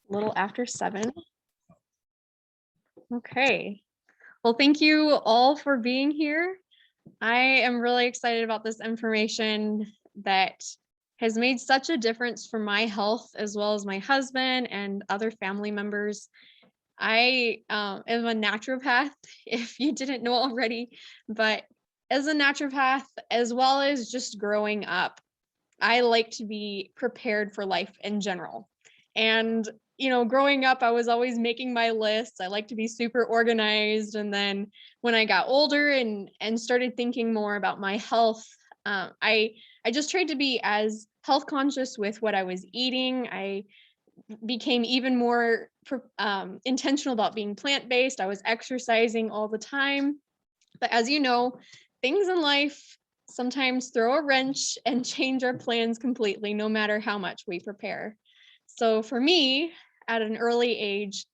A little after 7. Okay. Well, thank you all for being here. I am really excited about this information that has made such a difference for my health as well as my husband and other family members. I am a naturopath, if you didn't know already, but as a naturopath, as well as just growing up, I like to be prepared for life in general. And, growing up, I was always making my lists. I like to be super organized. And then when I got older and started thinking more about my health, I just tried to be as health conscious with what I was eating. I became even more intentional about being plant-based. I was exercising all the time. But as you know, things in life sometimes throw a wrench and change our plans completely, no matter how much we prepare. So for me, at an early age,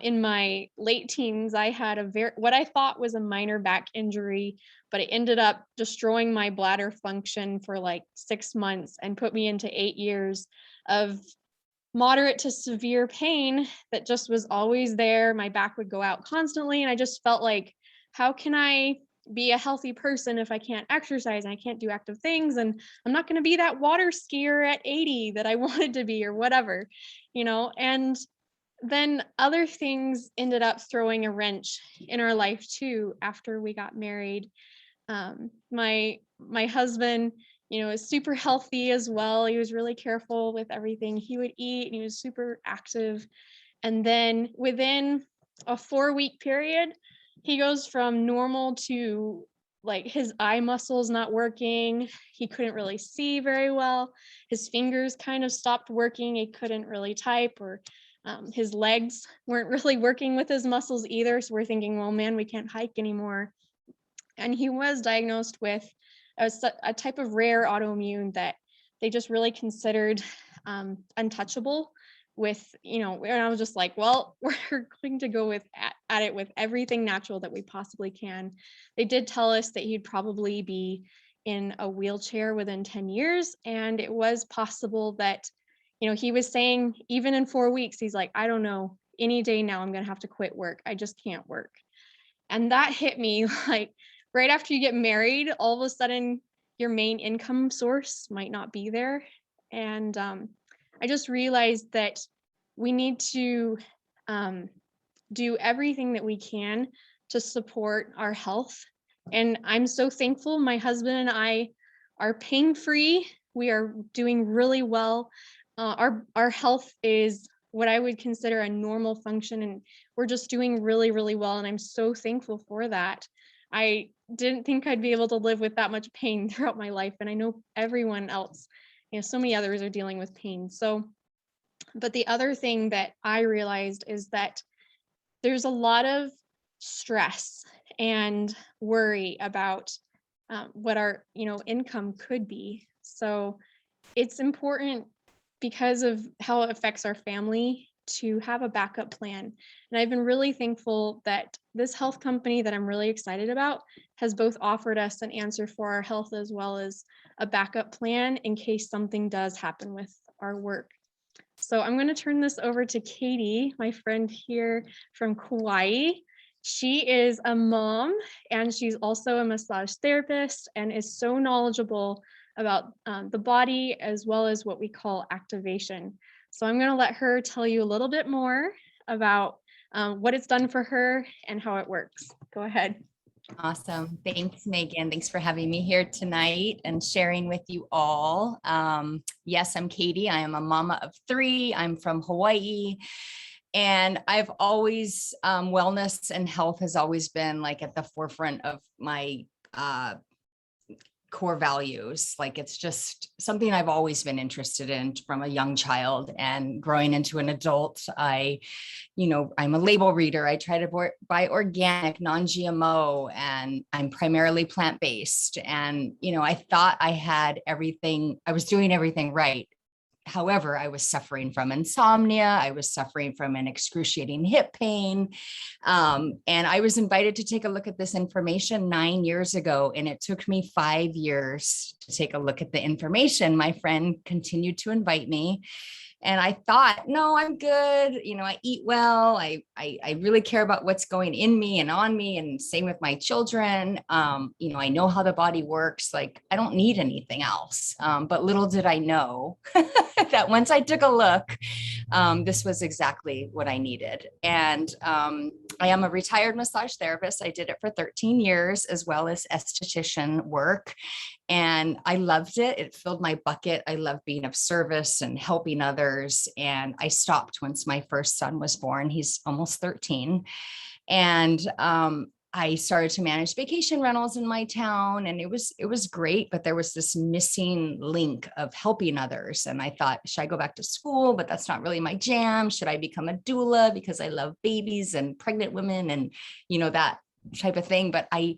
in my late teens, I had what I thought was a minor back injury, but it ended up destroying my bladder function for like 6 months and put me into 8 years of moderate to severe pain that just was always there. My back would go out constantly, and I just felt like, how can I be a healthy person if I can't exercise and I can't do active things? And I'm not going to be that water skier at 80 that I wanted to be, or whatever, And then other things ended up throwing a wrench in our life too after we got married. My husband, is super healthy as well. He was really careful with everything he would eat, and he was super active. And then within a 4-week period, he goes from normal to like his eye muscles not working. He couldn't really see very well. His fingers kind of stopped working. He couldn't really type, or his legs weren't really working with his muscles either. So we're thinking, well, man, we can't hike anymore. And he was diagnosed with a type of rare autoimmune that they just really considered untouchable with, and I was just like, well, we're going to go at it with everything natural that we possibly can. They did tell us that he'd probably be in a wheelchair within 10 years. And it was possible that, he was saying even in 4 weeks, he's like, I don't know, any day now I'm going to have to quit work. I just can't work. And that hit me like right after you get married, all of a sudden your main income source might not be there. And I just realized that we need to do everything that we can to support our health. And I'm so thankful my husband and I are pain-free. We are doing really well. Our health is what I would consider a normal function, and we're just doing really, really well. And I'm so thankful for that. I didn't think I'd be able to live with that much pain throughout my life. And I know everyone else, so many others are dealing with pain. So, but the other thing that I realized is that there's a lot of stress and worry about what our, income could be. So it's important, because of how it affects our family, to have a backup plan. And I've been really thankful that this health company that I'm really excited about has both offered us an answer for our health as well as a backup plan in case something does happen with our work. So I'm going to turn this over to Katie, my friend here from Kauai. She is a mom, and she's also a massage therapist, and is so knowledgeable about the body as well as what we call activation. So I'm going to let her tell you a little bit more about what it's done for her and how it works. Go ahead. Awesome. Thanks, Megan. Thanks for having me here tonight and sharing with you all. Yes, I'm Katie. I am a mama of 3. I'm from Hawaii. And I've always, wellness and health has always been like at the forefront of my core values. Like it's just something I've always been interested in from a young child, and growing into an adult. I'm a label reader. I try to buy organic, non-GMO, and I'm primarily plant-based. And, I thought I had everything, I was doing everything right. However, I was suffering from insomnia. I was suffering from an excruciating hip pain. And I was invited to take a look at this information 9 years ago, and it took me 5 years to take a look at the information, my friend continued to invite me. And I thought, no, I'm good. You know, I eat well. I really care about what's going in me and on me, and same with my children. You know, I know how the body works. Like, I don't need anything else. But little did I know that once I took a look, this was exactly what I needed. And I am a retired massage therapist. I did it for 13 years, as well as esthetician work. And I loved it. It filled my bucket. I love being of service and helping others. And I stopped once my first son was born. He's almost 13. And I started to manage vacation rentals in my town, and it was great, but there was this missing link of helping others. And I thought, should I go back to school? But that's not really my jam. Should I become a doula because I love babies and pregnant women and, you know, that type of thing? But I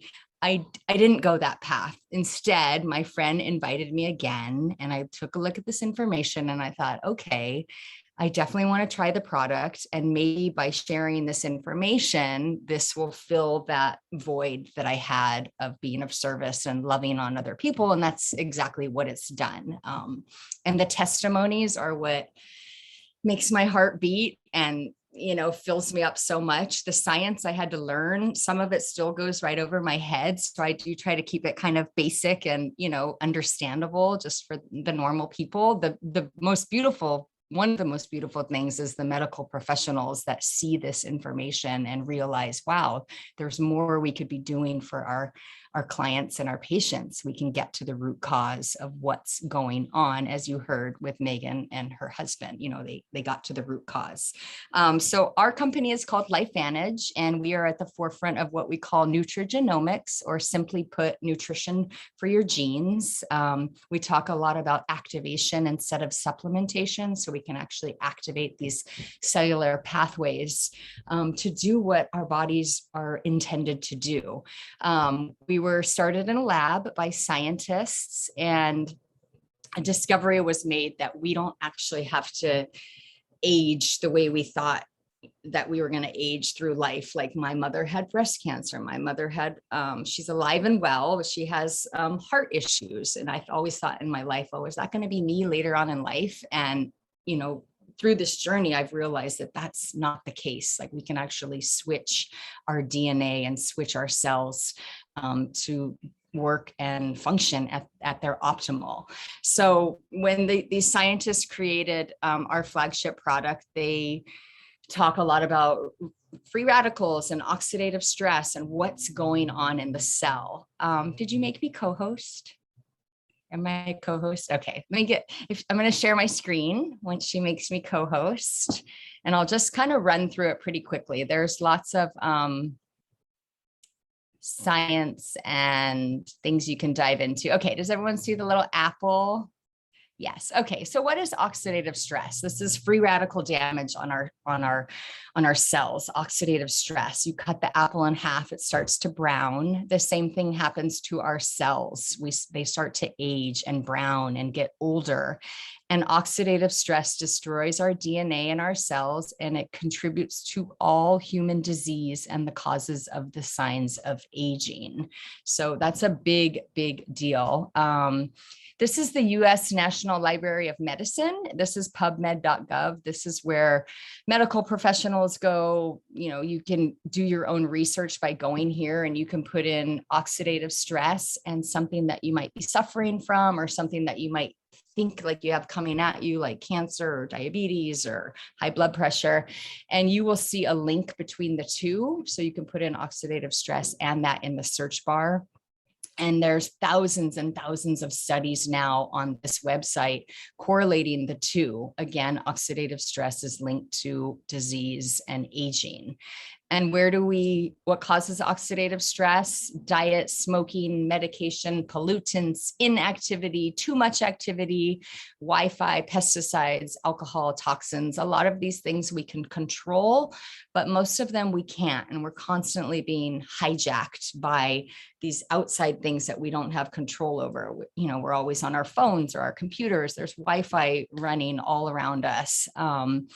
didn't go that path. Instead, my friend invited me again, and I took a look at this information, and I thought, okay, I definitely want to try the product. And maybe by sharing this information, this will fill that void that I had of being of service and loving on other people. And that's exactly what it's done. And the testimonies are what makes my heart beat and, you know, fills me up so much. The science I had to learn, some of it still goes right over my head. So I do try to keep it kind of basic and, you know, understandable just for the normal people. The most beautiful, one of the most beautiful things is the medical professionals that see this information and realize, wow, there's more we could be doing for our clients and our patients. We can get to the root cause of what's going on, as you heard with Megan and her husband. You know, they got to the root cause. So our company is called LifeVantage, and we are at the forefront of what we call nutrigenomics, or simply put, nutrition for your genes. We talk a lot about activation instead of supplementation, so we can actually activate these cellular pathways to do what our bodies are intended to do. We were started in a lab by scientists, and a discovery was made that we don't actually have to age the way we thought that we were going to age through life. Like, my mother had breast cancer. My mother had, she's alive and well, but she has heart issues. And I've always thought in my life, oh, is that going to be me later on in life? And, you know, through this journey, I've realized that that's not the case. Like, we can actually switch our DNA and switch our cells to work and function at their optimal. So when these scientists created our flagship product, they talk a lot about free radicals and oxidative stress and what's going on in the cell. Did you make me co-host? Am I a co-host? Okay, I'm going to share my screen once she makes me co-host, and I'll just kind of run through it pretty quickly. There's lots of science and things you can dive into. Okay, does everyone see the little apple? Yes. Okay. So what is oxidative stress? This is free radical damage on our cells. Oxidative stress. You cut the apple in half, it starts to brown. The same thing happens to our cells. They start to age and brown and get older. And oxidative stress destroys our DNA in our cells, and it contributes to all human disease and the causes of the signs of aging. So that's a big, big deal. This is the U.S. National Library of Medicine. This is pubmed.gov. This is where medical professionals go. You know, you can do your own research by going here, and you can put in oxidative stress and something that you might be suffering from, or something that you might think like you have coming at you, like cancer or diabetes or high blood pressure, and you will see a link between the two. So you can put in oxidative stress and that in the search bar. And there's thousands and thousands of studies now on this website correlating the two. Again, oxidative stress is linked to disease and aging. And what causes oxidative stress? Diet, smoking, medication, pollutants, inactivity, too much activity, Wi-Fi, pesticides, alcohol, toxins. A lot of these things we can control, but most of them we can't. And we're constantly being hijacked by these outside things that we don't have control over. You know, we're always on our phones or our computers. There's Wi-Fi running all around us. And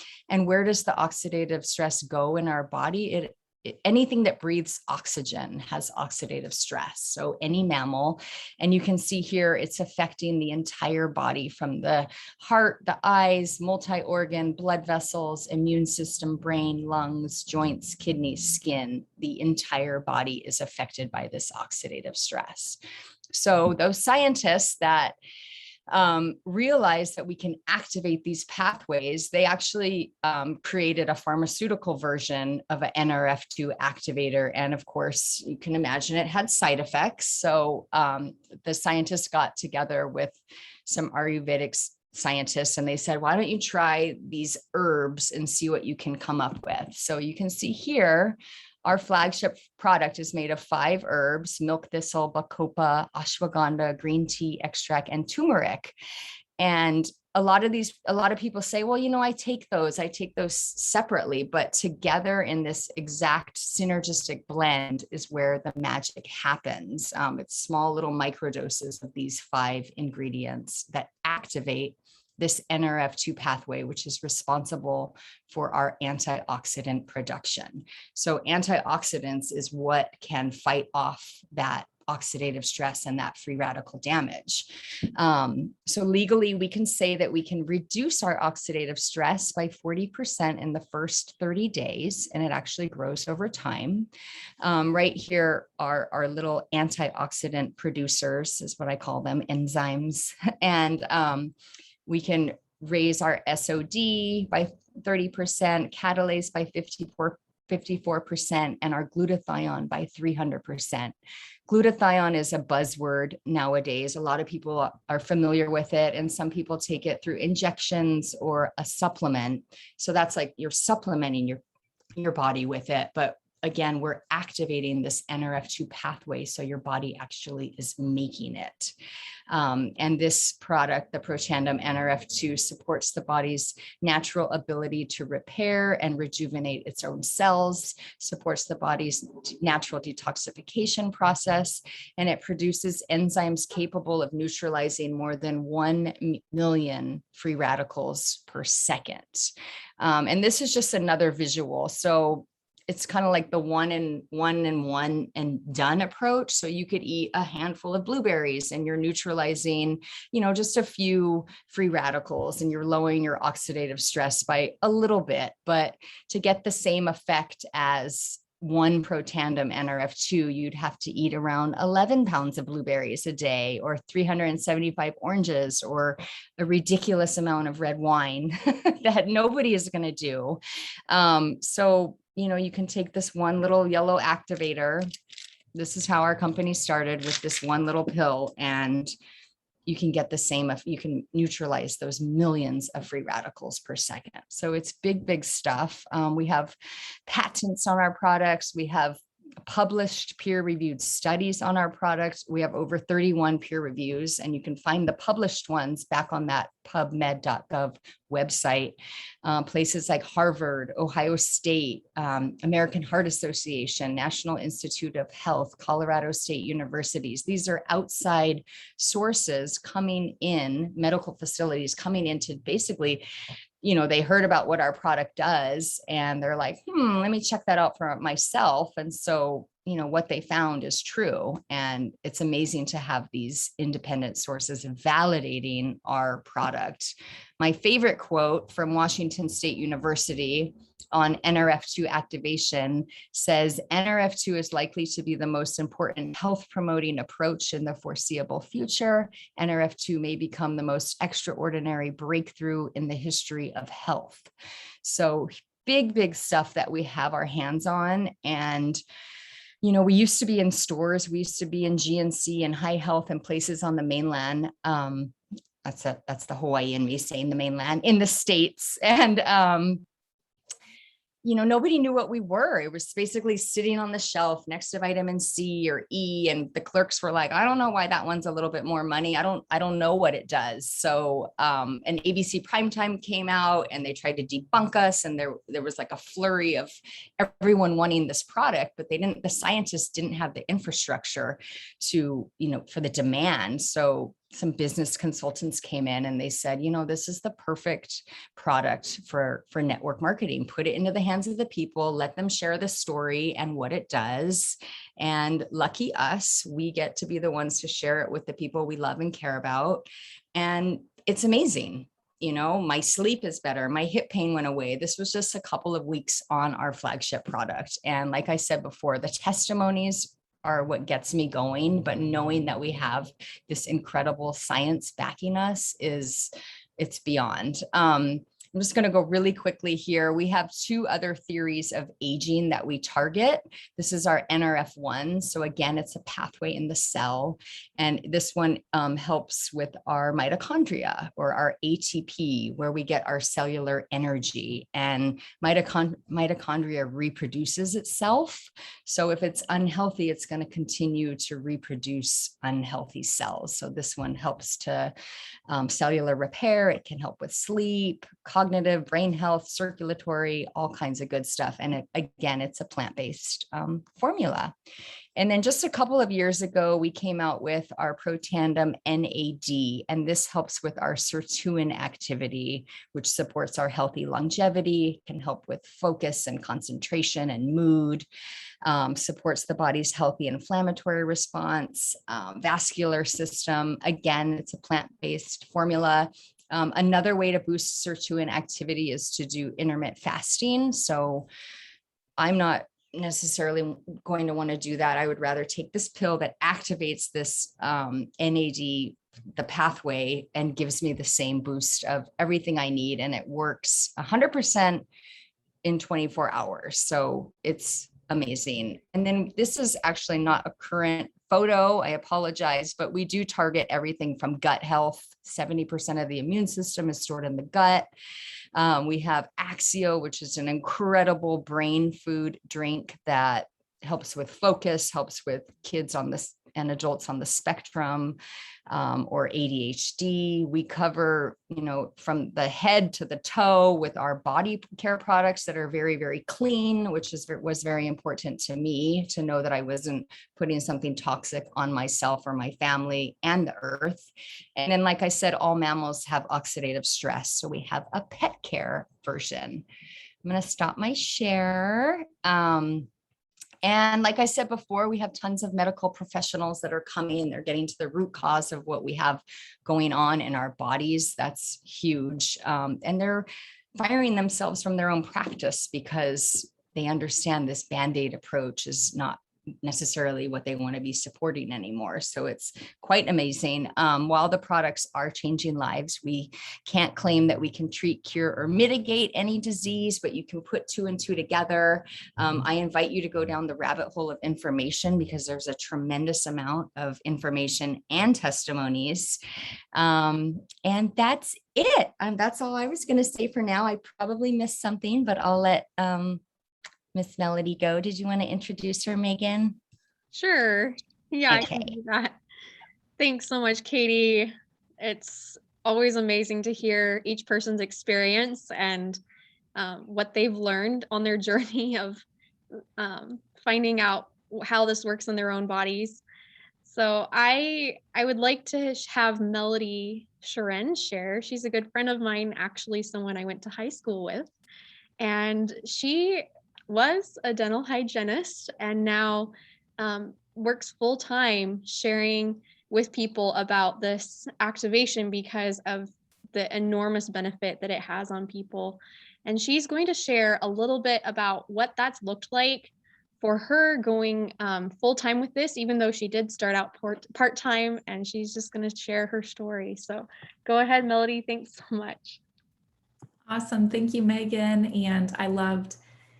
where does the oxidative stress go in our body? anything that breathes oxygen has oxidative stress. So any mammal, and you can see here, it's affecting the entire body from the heart, the eyes, multi-organ, blood vessels, immune system, brain, lungs, joints, kidneys, skin. The entire body is affected by this oxidative stress. So those scientists that realized that we can activate these pathways, they actually created a pharmaceutical version of an NRF2 activator. And of course, you can imagine it had side effects. So the scientists got together with some Ayurvedic scientists and they said, why don't you try these herbs and see what you can come up with? So you can see here, our flagship product is made of 5 herbs: milk thistle, bacopa, ashwagandha, green tea extract, and turmeric. And a lot of people say, well, I take those separately, but together in this exact synergistic blend is where the magic happens. It's small little microdoses of these 5 ingredients that activate this NRF2 pathway, which is responsible for our antioxidant production. So antioxidants is what can fight off that oxidative stress and that free radical damage. So legally, we can say that we can reduce our oxidative stress by 40% in the first 30 days, and it actually grows over time. Right here are our little antioxidant producers, is what I call them, enzymes. And we can raise our SOD by 30%, catalase by 54%, and our glutathione by 300%. Glutathione is a buzzword nowadays. A lot of people are familiar with it, and some people take it through injections or a supplement. So that's like you're supplementing your body with it. But again, we're activating this NRF2 pathway, so your body actually is making it. And this product, the Protandim NRF2, supports the body's natural ability to repair and rejuvenate its own cells, supports the body's natural detoxification process, and it produces enzymes capable of neutralizing more than 1 million free radicals per second. And this is just another visual. So it's kind of like the one and done approach. So you could eat a handful of blueberries and you're neutralizing, just a few free radicals, and you're lowering your oxidative stress by a little bit. But to get the same effect as 1 Protandim NRF2, you'd have to eat around 11 pounds of blueberries a day, or 375 oranges, or a ridiculous amount of red wine that nobody is going to do. So you can take this one little yellow activator. This is how our company started, with this one little pill, and you can get the same if you can neutralize those millions of free radicals per second. So it's big, big stuff. We have patents on our products. We have published peer-reviewed studies on our products. We have over 31 peer reviews, and you can find the published ones back on that pubmed.gov website. Places like Harvard, Ohio State, American Heart Association, National Institute of Health, Colorado State Universities. These are outside sources coming in, medical facilities coming in to basically, they heard about what our product does, and they're like, let me check that out for myself. And so, what they found is true. And it's amazing to have these independent sources validating our product. My favorite quote from Washington State University on NRF2 activation says, NRF2 is likely to be the most important health promoting approach in the foreseeable future. NRF2 may become the most extraordinary breakthrough in the history of health. So big, big stuff that we have our hands on. And we used to be in stores. We used to be in GNC and High Health and places on the mainland. That's the Hawaii in me saying the mainland, in the States. And nobody knew what we were. It was basically sitting on the shelf next to vitamin C or E. And the clerks were like, I don't know why that one's a little bit more money. I don't know what it does. So, and ABC Primetime came out and they tried to debunk us. And there was like a flurry of everyone wanting this product, but the scientists didn't have the infrastructure to, for the demand. So some business consultants came in and they said, this is the perfect product for network marketing. Put it into the hands of the people, let them share the story and what it does. And lucky us, we get to be the ones to share it with the people we love and care about. And it's amazing. My sleep is better. My hip pain went away. This was just a couple of weeks on our flagship product. And like I said before, the testimonies are what gets me going, but knowing that we have this incredible science backing us it's beyond. I'm just going to go really quickly here. We have two other theories of aging that we target. This is our NRF1. So again, it's a pathway in the cell. And this one helps with our mitochondria or our ATP, where we get our cellular energy. And mitochondria reproduces itself. So if it's unhealthy, it's going to continue to reproduce unhealthy cells. So this one helps to cellular repair. It can help with sleep, cognitive, brain health, circulatory, all kinds of good stuff. And again, it's a plant-based formula. And then just a couple of years ago, we came out with our Protandim NAD, and this helps with our sirtuin activity, which supports our healthy longevity, can help with focus and concentration and mood, supports the body's healthy inflammatory response, vascular system. Again, it's a plant-based formula. Another way to boost sirtuin activity is to do intermittent fasting. So I'm not necessarily going to want to do that. I would rather take this pill that activates this NAD, the pathway, and gives me the same boost of everything I need. And it works 100% in 24 hours. So it's amazing. And then this is actually not a current photo. I apologize, but we do target everything from gut health. 70% of the immune system is stored in the gut. We have Axio, which is an incredible brain food drink that helps with focus, helps with kids on this and adults on the spectrum, or ADHD. We cover, from the head to the toe with our body care products that are very, very clean, which was very important to me to know that I wasn't putting something toxic on myself or my family and the earth. And then, like I said, all mammals have oxidative stress. So we have a pet care version. I'm going to stop my share. And like I said before, we have tons of medical professionals that are coming. They're getting to the root cause of what we have going on in our bodies. That's huge. And they're firing themselves from their own practice because they understand this Band-Aid approach is not necessarily what they want to be supporting anymore. So it's quite amazing. While the products are changing lives, we can't claim that we can treat, cure, or mitigate any disease, but you can put two and two together. I invite you to go down the rabbit hole of information because there's a tremendous amount of information and testimonies. And that's it. That's all I was going to say for now. I probably missed something, but I'll let Miss Melody go. Did you want to introduce her, Megan? Sure. Yeah, I can do that. Thanks so much, Katie. It's always amazing to hear each person's experience and what they've learned on their journey of finding out how this works in their own bodies. So I would like to have Melody Sharon share. She's a good friend of mine, actually someone I went to high school with. And she was a dental hygienist and now works full-time sharing with people about this activation because of the enormous benefit that it has on people. And she's going to share a little bit about what that's looked like for her going full-time with this, even though she did start out part-time, and she's just going to share her story. So go ahead, Melody. Thanks so much. Awesome. Thank you, Megan. And I loved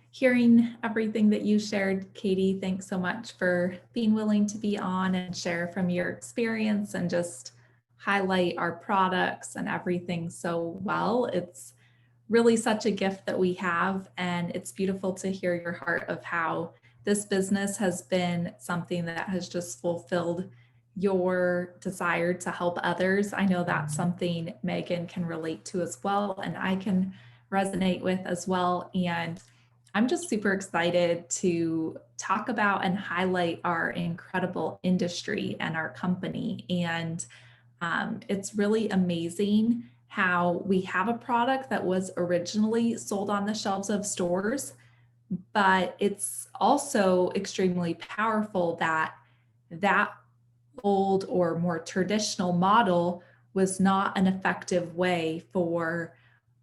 hearing everything that you shared, Katie. Thanks so much for being willing to be on and share from your experience and just highlight our products and everything so well. It's really such a gift that we have, and it's beautiful to hear your heart of how this business has been something that has just fulfilled your desire to help others. I know that's something Megan can relate to as well, and I can resonate with as well. And I'm just super excited to talk about and highlight our incredible industry and our company. And It's really amazing how we have a product that was originally sold on the shelves of stores, but it's also extremely powerful that that old or more traditional model was not an effective way for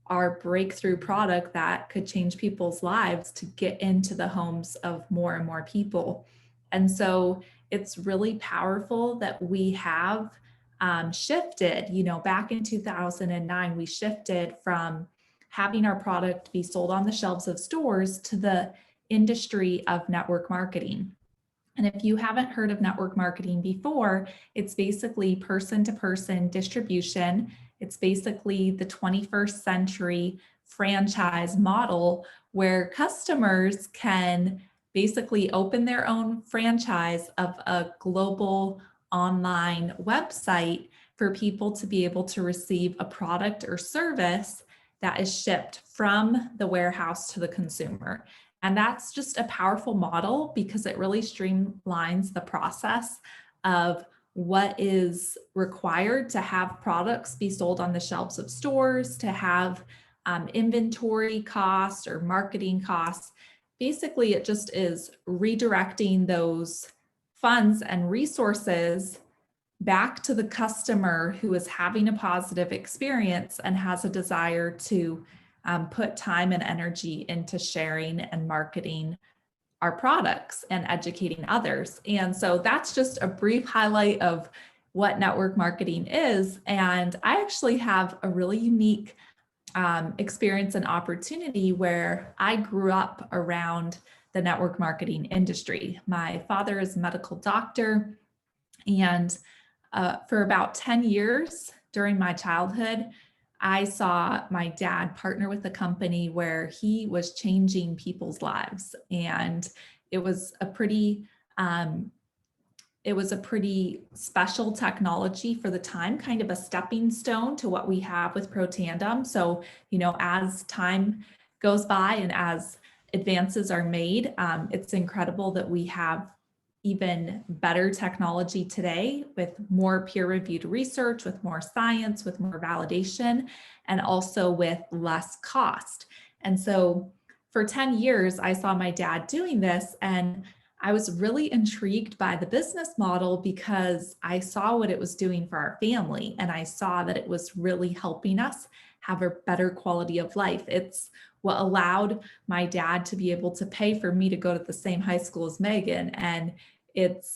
our breakthrough product that could change people's lives to get into the homes of more and more people. And so it's really powerful that we have shifted, back in 2009, we shifted from having our product be sold on the shelves of stores to the industry of network marketing. And if you haven't heard of network marketing before, it's basically person-to-person distribution. It's basically the 21st century franchise model where customers can basically open their own franchise of a global online website for people to be able to receive a product or service that is shipped from the warehouse to the consumer. And that's just a powerful model because it really streamlines the process of what is required to have products be sold on the shelves of stores, to have inventory costs or marketing costs. Basically, it just is redirecting those funds and resources back to the customer who is having a positive experience and has a desire to put time and energy into sharing and marketing our products and educating others. And so that's just a brief highlight of what network marketing is. And I actually have a really unique experience and opportunity where I grew up around the network marketing industry. My father is a medical doctor, and for about 10 years during my childhood, I saw my dad partner with a company where he was changing people's lives. And it was a pretty special technology for the time, kind of a stepping stone to what we have with Protandim. So, as time goes by and as advances are made, it's incredible that we have even better technology today with more peer-reviewed research, with more science, with more validation, and also with less cost. And so for 10 years, I saw my dad doing this, and I was really intrigued by the business model because I saw what it was doing for our family, and I saw that it was really helping us have a better quality of life. It's what allowed my dad to be able to pay for me to go to the same high school as Megan, and it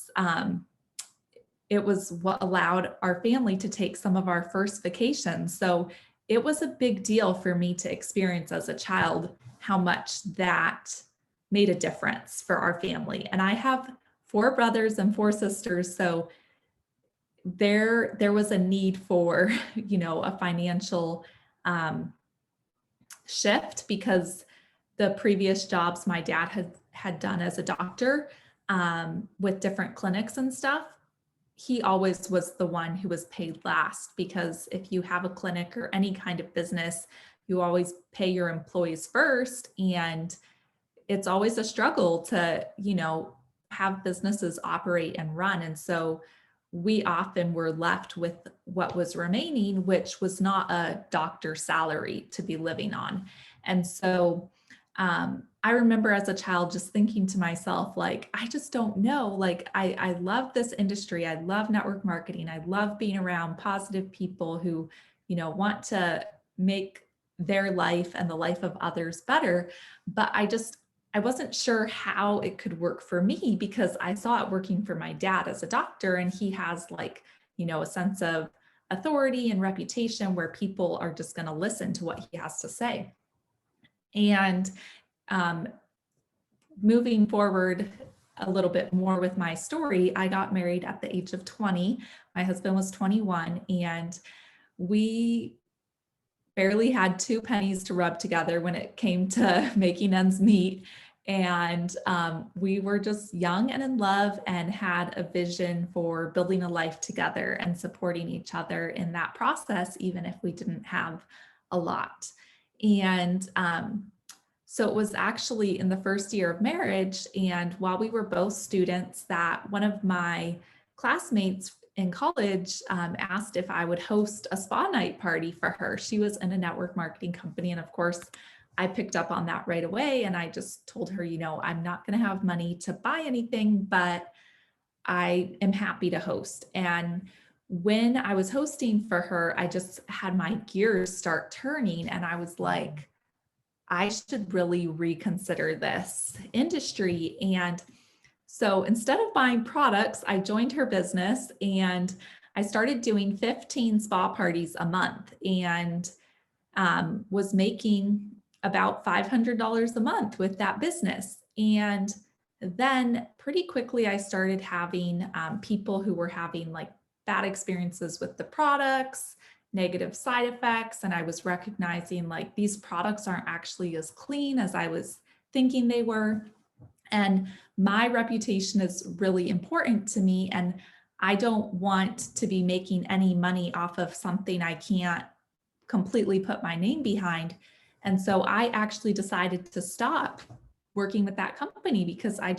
was what allowed our family to take some of our first vacations. So it was a big deal for me to experience as a child how much that made a difference for our family. And I have 4 brothers and 4 sisters, so there was a need for a financial shift because the previous jobs my dad had done as a doctor with different clinics and stuff, he always was the one who was paid last, because if you have a clinic or any kind of business, you always pay your employees first. And it's always a struggle to, have businesses operate and run. And so we often were left with what was remaining, which was not a doctor's salary to be living on. And so I remember as a child just thinking to myself, like, I just don't know. Like, I love this industry. I love network marketing. I love being around positive people who, want to make their life and the life of others better. But I wasn't sure how it could work for me because I saw it working for my dad as a doctor, and he has a sense of authority and reputation where people are just going to listen to what he has to say. And moving forward a little bit more with my story, I got married at the age of 20. My husband was 21, and we barely had 2 pennies to rub together when it came to making ends meet. And we were just young and in love and had a vision for building a life together and supporting each other in that process, even if we didn't have a lot. And so it was actually in the first year of marriage, and while we were both students, that one of my classmates in college asked if I would host a spa night party for her. She was in a network marketing company. And of course, I picked up on that right away. And I just told her, I'm not going to have money to buy anything, but I am happy to host. And when I was hosting for her, I just had my gears start turning. And I was like, I should really reconsider this industry. And so instead of buying products, I joined her business and I started doing 15 spa parties a month and was making about $500 a month with that business. And then pretty quickly, I started having people who were having like bad experiences with the products, negative side effects. And I was recognizing like these products aren't actually as clean as I was thinking they were. And my reputation is really important to me. And I don't want to be making any money off of something I can't completely put my name behind. And so I actually decided to stop working with that company because I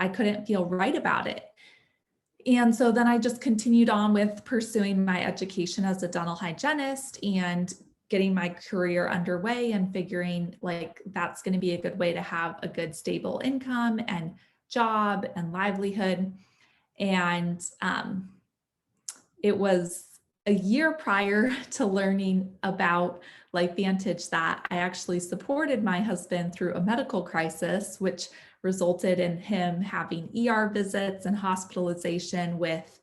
couldn't feel right about it. And so then I just continued on with pursuing my education as a dental hygienist and getting my career underway and figuring like that's going to be a good way to have a good stable income and job and livelihood. And it was a year prior to learning about LifeVantage that I actually supported my husband through a medical crisis, which resulted in him having ER visits and hospitalization with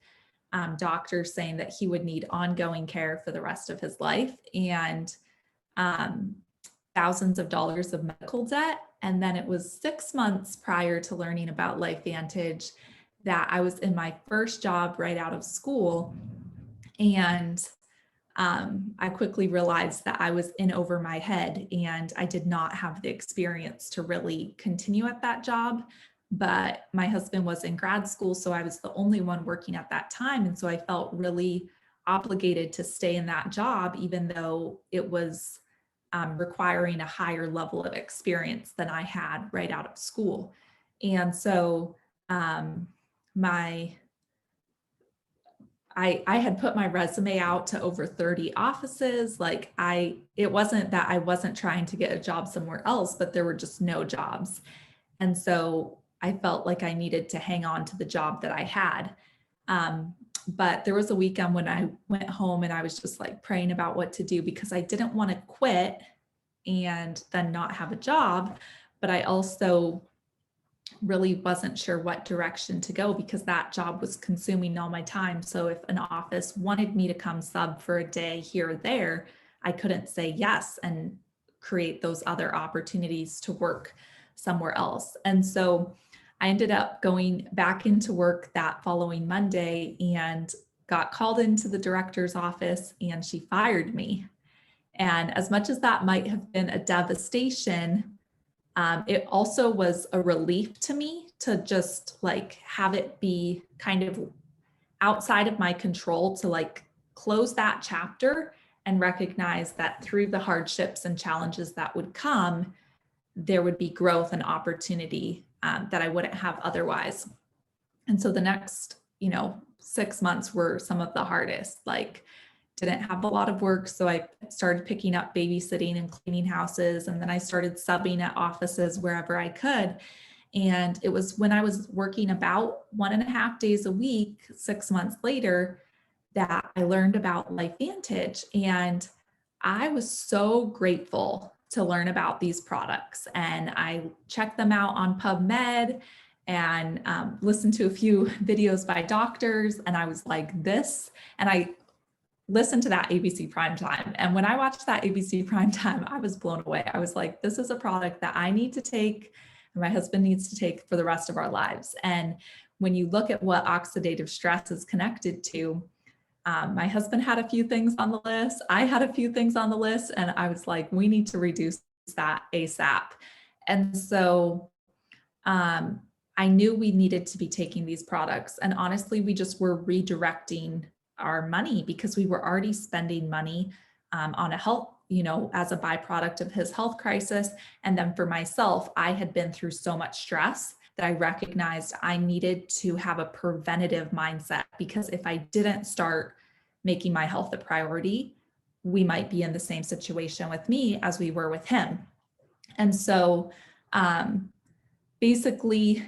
doctors saying that he would need ongoing care for the rest of his life and thousands of dollars of medical debt. And then it was 6 months prior to learning about LifeVantage that I was in my first job right out of school. And I quickly realized that I was in over my head and I did not have the experience to really continue at that job. But my husband was in grad school, so I was the only one working at that time. And so I felt really obligated to stay in that job, even though it was requiring a higher level of experience than I had right out of school. And so I had put my resume out to over 30 offices. It wasn't that I wasn't trying to get a job somewhere else, but there were just no jobs. And so I felt like I needed to hang on to the job that I had. But there was a weekend when I went home and I was just like praying about what to do because I didn't want to quit and then not have a job. But I also really wasn't sure what direction to go because that job was consuming all my time. So if an office wanted me to come sub for a day here or there, I couldn't say yes and create those other opportunities to work somewhere else. And so I ended up going back into work that following Monday and got called into the director's office and she fired me. And as much as that might have been a devastation, it also was a relief to me to just like have it be kind of outside of my control to like close that chapter and recognize that through the hardships and challenges that would come, there would be growth and opportunity that I wouldn't have otherwise. And so the next, 6 months were some of the hardest, like didn't have a lot of work. So I started picking up babysitting and cleaning houses. And then I started subbing at offices wherever I could. And it was when I was working about 1.5 days a week, 6 months later, that I learned about LifeVantage. And I was so grateful to learn about these products. And I checked them out on PubMed and listened to a few videos by doctors. And I was like, this, and I listened to that ABC Primetime. And when I watched that ABC Primetime, I was blown away. I was like, this is a product that I need to take and my husband needs to take for the rest of our lives. And when you look at what oxidative stress is connected to, my husband had a few things on the list. I had a few things on the list and I was like, we need to reduce that ASAP. And so I knew we needed to be taking these products. And honestly, we just were redirecting our money because we were already spending money on a health, as a byproduct of his health crisis. And then for myself, I had been through so much stress that I recognized I needed to have a preventative mindset, because if I didn't start making my health a priority, we might be in the same situation with me as we were with him. And so basically,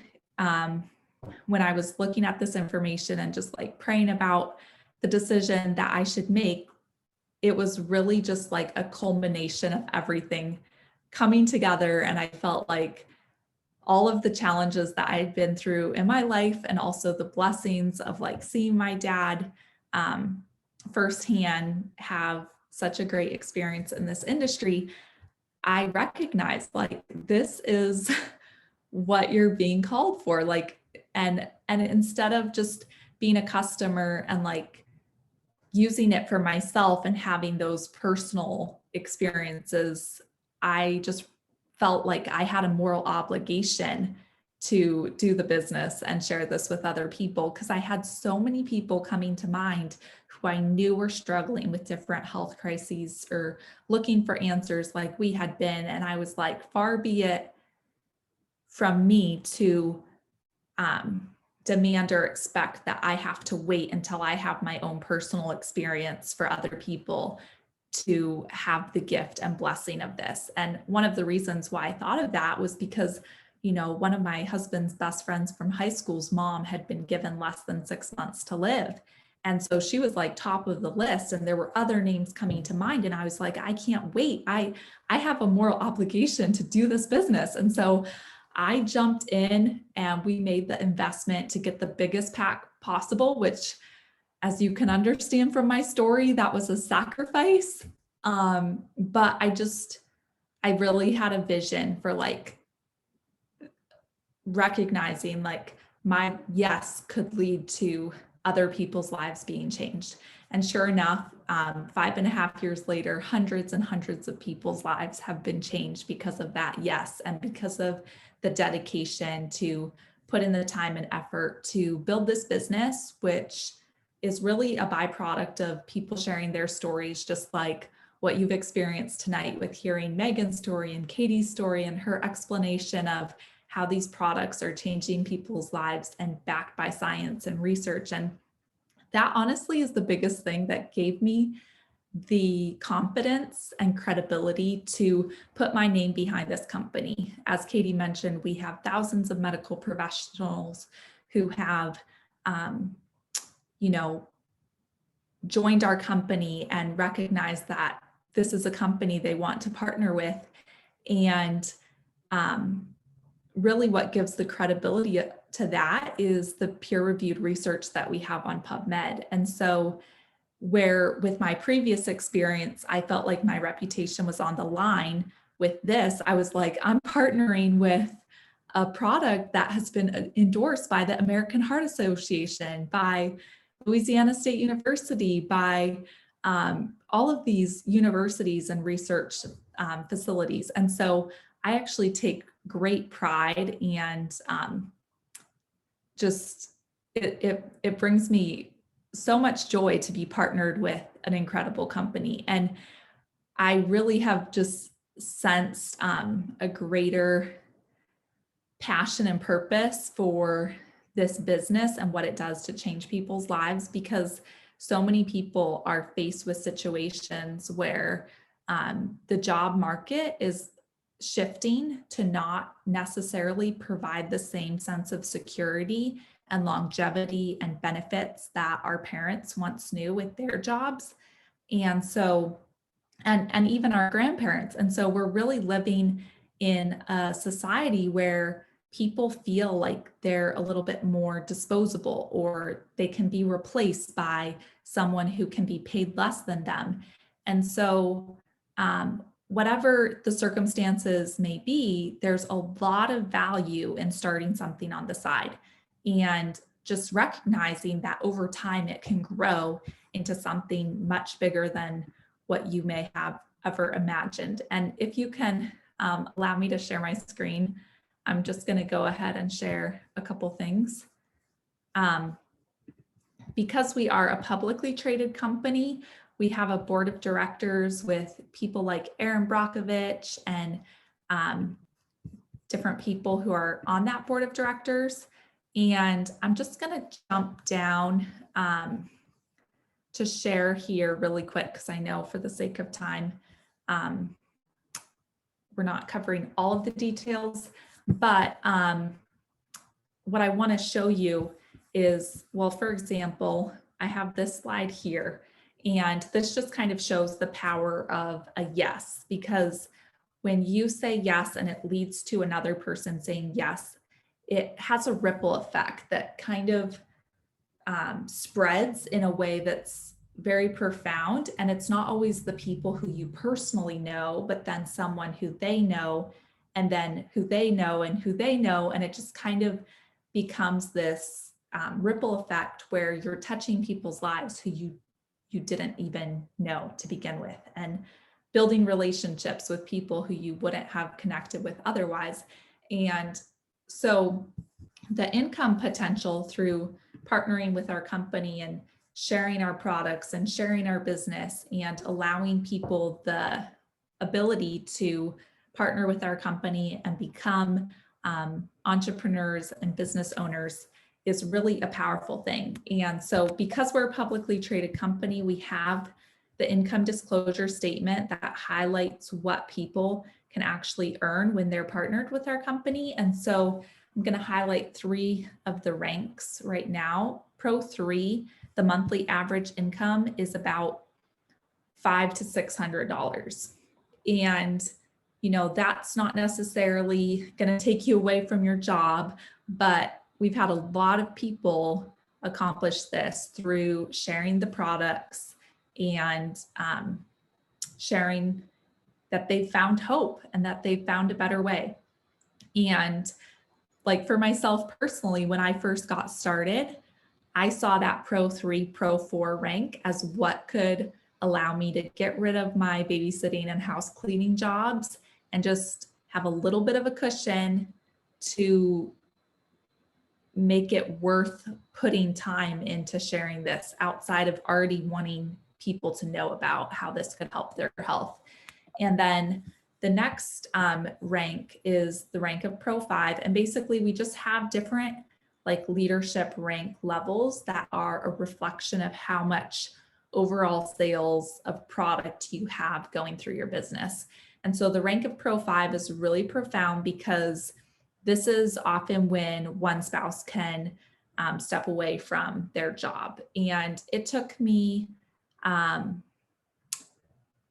when I was looking at this information and just like praying about the decision that I should make, it was really just like a culmination of everything coming together. And I felt like all of the challenges that I had been through in my life, and also the blessings of like seeing my dad firsthand have such a great experience in this industry, I recognized like this is what you're being called for. Like, and instead of just being a customer and like using it for myself and having those personal experiences, I just felt like I had a moral obligation to do the business and share this with other people, because I had so many people coming to mind who I knew were struggling with different health crises or looking for answers like we had been. And I was like, far be it from me to demand or expect that I have to wait until I have my own personal experience for other people to have the gift and blessing of this. And one of the reasons why I thought of that was because, you know, one of my husband's best friends from high school's mom had been given less than 6 months to live. And so she was like top of the list, and there were other names coming to mind. And I was like, I can't wait. I have a moral obligation to do this business. And so I jumped in and we made the investment to get the biggest pack possible, which, as you can understand from my story, that was a sacrifice. But I really had a vision for like recognizing like my yes could lead to other people's lives being changed. And sure enough, 5.5 years later, hundreds and hundreds of people's lives have been changed because of that yes, and because of the dedication to put in the time and effort to build this business, which is really a byproduct of people sharing their stories, just like what you've experienced tonight with hearing Megan's story and Katie's story and her explanation of how these products are changing people's lives and backed by science and research. And that honestly is the biggest thing that gave me the confidence and credibility to put my name behind this company. As Katie mentioned, we have thousands of medical professionals who have, joined our company and recognized that this is a company they want to partner with. And really what gives the credibility to that is the peer-reviewed research that we have on PubMed. And so where with my previous experience, I felt like my reputation was on the line, with this, I was like, I'm partnering with a product that has been endorsed by the American Heart Association, by Louisiana State University, by all of these universities and research facilities. And so I actually take great pride, and it brings me so much joy to be partnered with an incredible company. And I really have just sensed a greater passion and purpose for this business and what it does to change people's lives, because so many people are faced with situations where the job market is shifting to not necessarily provide the same sense of security and longevity and benefits that our parents once knew with their jobs. And so, and even our grandparents. And so we're really living in a society where people feel like they're a little bit more disposable, or they can be replaced by someone who can be paid less than them. And so whatever the circumstances may be, there's a lot of value in starting something on the side, and just recognizing that over time it can grow into something much bigger than what you may have ever imagined. And if you can allow me to share my screen, I'm just going to go ahead and share a couple things. Because we are a publicly traded company, we have a board of directors with people like Aaron Brockovich and different people who are on that board of directors. And I'm just going to jump down to share here really quick, because I know for the sake of time, we're not covering all of the details, but what I want to show you is, well, for example, I have this slide here, and this just kind of shows the power of a yes, because when you say yes and it leads to another person saying yes, it has a ripple effect that kind of spreads in a way that's very profound. And it's not always the people who you personally know, but then someone who they know, and then who they know and who they know. And it just kind of becomes this ripple effect where you're touching people's lives who you didn't even know to begin with, and building relationships with people who you wouldn't have connected with otherwise. And so the income potential through partnering with our company and sharing our products and sharing our business and allowing people the ability to partner with our company and become entrepreneurs and business owners is really a powerful thing. And so because we're a publicly traded company, we have the income disclosure statement that highlights what people can actually earn when they're partnered with our company. And so I'm going to highlight 3 of the ranks right now. Pro 3, the monthly average income is about $500 to $600. And, you know, that's not necessarily going to take you away from your job, but we've had a lot of people accomplish this through sharing the products and sharing that they found hope and that they found a better way. And like for myself personally, when I first got started, I saw that Pro 3, Pro 4 rank as what could allow me to get rid of my babysitting and house cleaning jobs and just have a little bit of a cushion to make it worth putting time into sharing this outside of already wanting people to know about how this could help their health. And then the next rank is the rank of Pro 5. And basically we just have different like leadership rank levels that are a reflection of how much overall sales of product you have going through your business. And so the rank of Pro 5 is really profound because this is often when one spouse can step away from their job. And it took me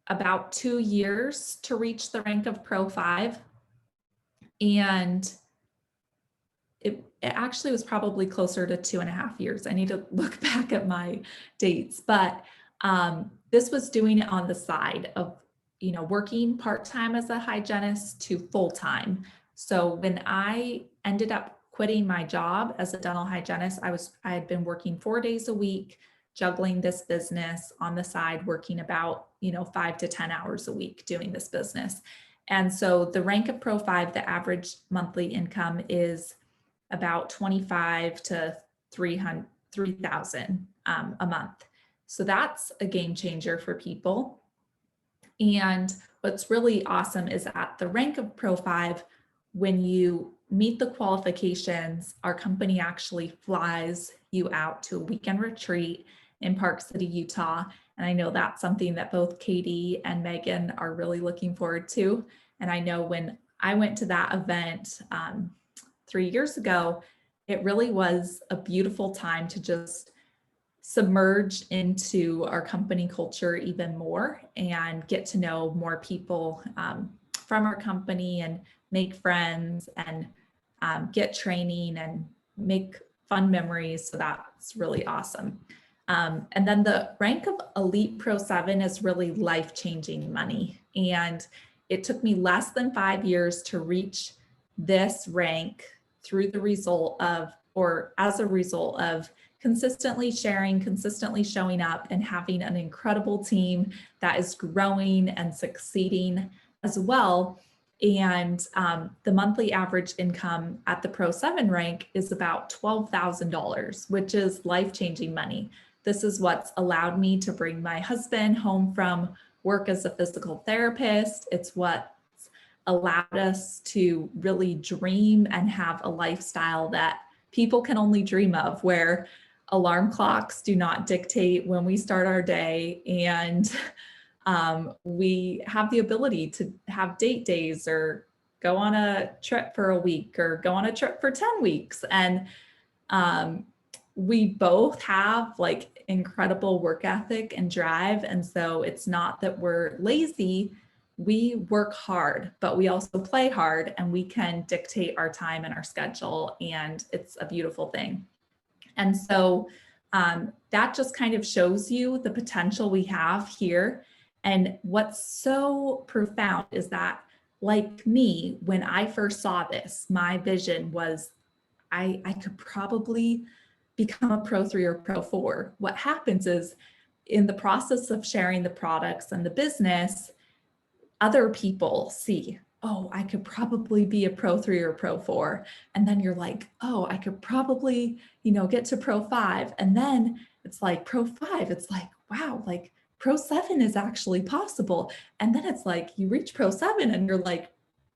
about 2 years to reach the rank of Pro 5. And it actually was probably closer to 2.5 years. I need to look back at my dates, but this was doing it on the side of, you know, working part-time as a hygienist to full-time. So when I ended up quitting my job as a dental hygienist, I had been working 4 days a week, juggling this business on the side, working about, 5 to 10 hours a week doing this business. And so the rank of Pro 5, the average monthly income is about $25,000 to $3,000 a month. So that's a game changer for people. And what's really awesome is at the rank of Pro 5, when you meet the qualifications, our company actually flies you out to a weekend retreat in Park City, Utah. And I know that's something that both Katie and Megan are really looking forward to. And I know when I went to that event 3 years ago, it really was a beautiful time to just submerge into our company culture even more and get to know more people from our company and make friends and get training and make fun memories. So that's really awesome. And then the rank of Elite Pro 7 is really life-changing money. And it took me less than 5 years to reach this rank through the result of, or as a result of consistently sharing, consistently showing up, and having an incredible team that is growing and succeeding as well. And the monthly average income at the Pro 7 rank is about $12,000, which is life-changing money. This is what's allowed me to bring my husband home from work as a physical therapist. It's what's allowed us to really dream and have a lifestyle that people can only dream of, where alarm clocks do not dictate when we start our day, and we have the ability to have date days or go on a trip for a week or go on a trip for 10 weeks. And we both have like incredible work ethic and drive. And so it's not that we're lazy. We work hard, but we also play hard, and we can dictate our time and our schedule. And it's a beautiful thing. And so that just kind of shows you the potential we have here. And what's so profound is that, like me, when I first saw this, my vision was I could probably become a Pro 3 or Pro 4. What happens is, in the process of sharing the products and the business, other people see, oh, I could probably be a Pro 3 or Pro 4. And then you're like, oh, I could probably, get to Pro 5. And then it's like Pro 5, it's like, wow, like Pro 7 is actually possible. And then it's like you reach Pro 7 and you're like,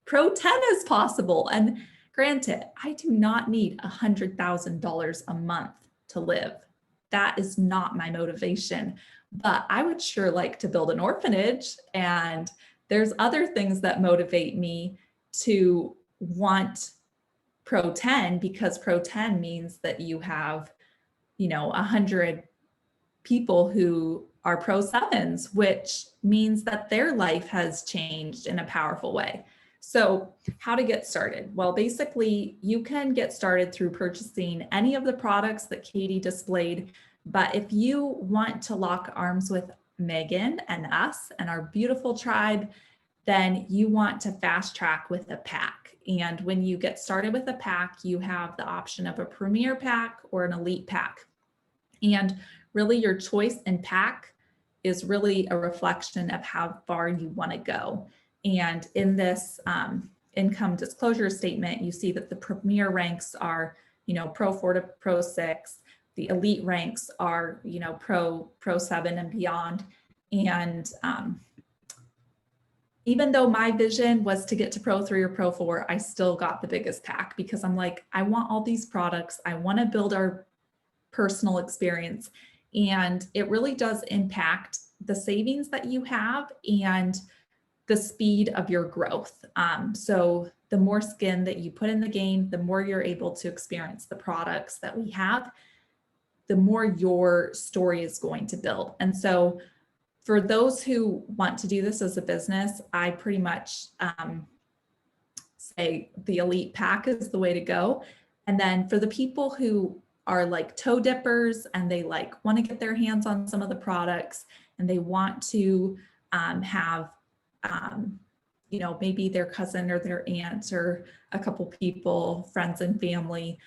Pro 10 is possible. And granted, I do not need $100,000 a month to live. That is not my motivation, but I would sure like to build an orphanage, and there's other things that motivate me to want Pro 10, because Pro 10 means that you have, 100 people who are Pro 7s, which means that their life has changed in a powerful way. So how to get started? Well, basically, you can get started through purchasing any of the products that Katie displayed. But if you want to lock arms with Megan and us and our beautiful tribe, then you want to fast track with a pack. And when you get started with a pack, you have the option of a premier pack or an elite pack. And really, your choice in pack is really a reflection of how far you want to go. And in this income disclosure statement, you see that the premier ranks are, Pro 4 to Pro 6. The elite ranks are, Pro 7 and beyond. And even though my vision was to get to Pro 3 or Pro 4, I still got the biggest pack, because I'm like, I want all these products. I want to build our personal experience. And it really does impact the savings that you have and the speed of your growth. So the more skin that you put in the game, the more you're able to experience the products that we have, the more your story is going to build. And so for those who want to do this as a business, I pretty much say the elite pack is the way to go. And then for the people who are like toe dippers and they like want to get their hands on some of the products, and they want to have maybe their cousin or their aunt or a couple people, friends and family,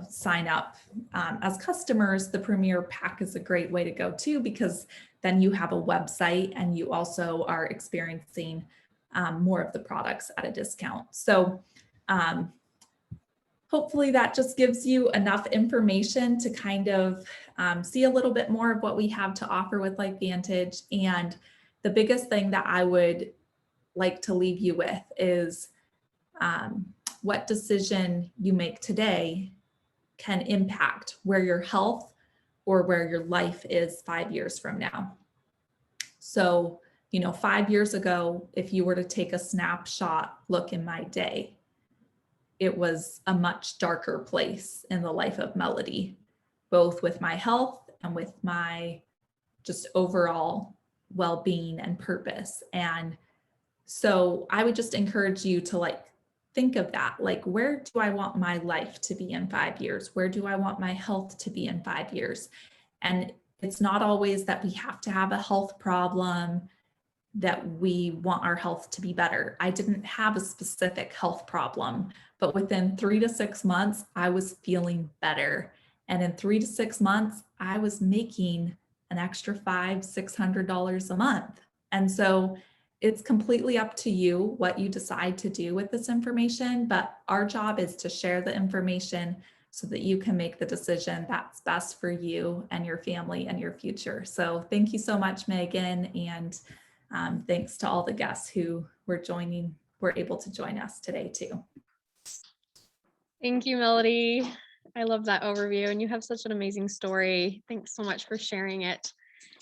sign up as customers, the Premier Pack is a great way to go too, because then you have a website and you also are experiencing more of the products at a discount. So hopefully that just gives you enough information to kind of see a little bit more of what we have to offer with LifeVantage. And the biggest thing that I would like to leave you with is what decision you make today can impact where your health or where your life is 5 years from now. So, 5 years ago, if you were to take a snapshot look in my day, it was a much darker place in the life of Melody, both with my health and with my just overall well-being and purpose. And so I would just encourage you to think of that, where do I want my life to be in 5 years? Where do I want my health to be in 5 years? And it's not always that we have to have a health problem that we want our health to be better. I didn't have a specific health problem, but within 3 to 6 months, I was feeling better. And in 3 to 6 months, I was making an extra $500-$600 a month. And so it's completely up to you what you decide to do with this information, but our job is to share the information so that you can make the decision that's best for you and your family and your future. So thank you so much, Megan. And Thanks to all the guests who were able to join us today too. Thank you, Melody. I love that overview, and you have such an amazing story. Thanks so much for sharing it.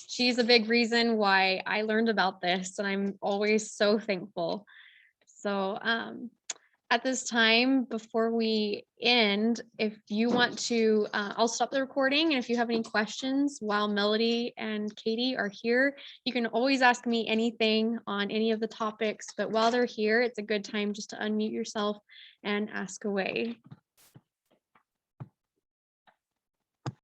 She's a big reason why I learned about this, and I'm always so thankful. So at this time, before we end, if you want to, I'll stop the recording, and if you have any questions while Melody and Katie are here, you can always ask me anything on any of the topics, but while they're here, it's a good time just to unmute yourself and ask away.